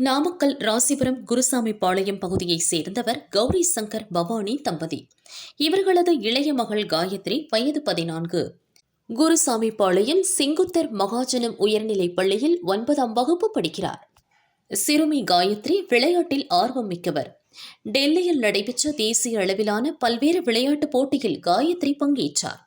நாமக்கல் ராசிபுரம் குருசாமி பாளையம் பகுதியைச் சேர்ந்தவர் கௌரி சங்கர் பவானி தம்பதி. இவர்களது இளைய மகள் காயத்ரி வயது 14. குருசாமி பாளையம் சிங்குத்தர் மகாஜனம் உயர்நிலைப் பள்ளியில் 9ஆம் வகுப்பு படிக்கிறார். சிறுமி காயத்ரி விளையாட்டில் ஆர்வம் மிக்கவர். டெல்லியில் நடைபெற்ற தேசிய அளவிலான பல்வேறு விளையாட்டுப் போட்டியில் காயத்ரி பங்கேற்றார்.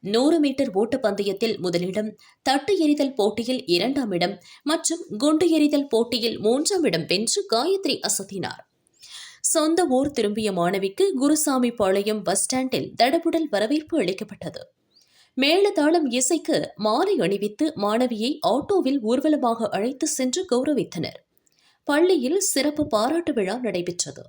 100 மீட்டர் ஓட்டப்பந்தயத்தில் முதலிடம், தட்டு எறிதல் போட்டியில் 2ஆம் இடம் மற்றும் குண்டு எறிதல் போட்டியில் 3ஆம் இடம் வென்று காயத்ரி அசத்தினார். சொந்த ஊர் திரும்பிய மாணவிக்கு குருசாமி பாளையம் பஸ் ஸ்டாண்டில் தடபுடல் வரவேற்பு அளிக்கப்பட்டது. மேளதாளம் இசைக்கு மாலை அணிவித்து மாணவியை ஆட்டோவில் ஊர்வலமாக அழைத்து சென்று கௌரவித்தனர். பள்ளியில் சிறப்பு பாராட்டு விழா நடைபெற்றது.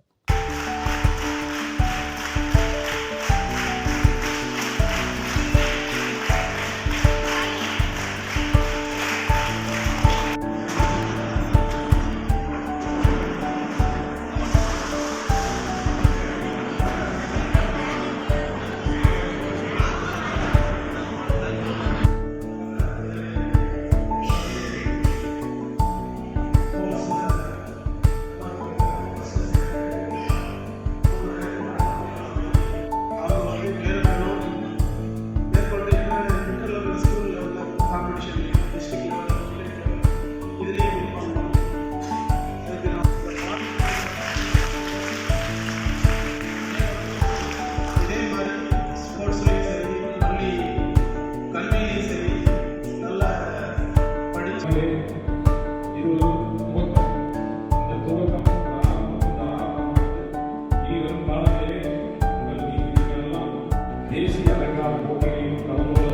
தேசிய அளவிலான போட்டிகளையும் கலந்து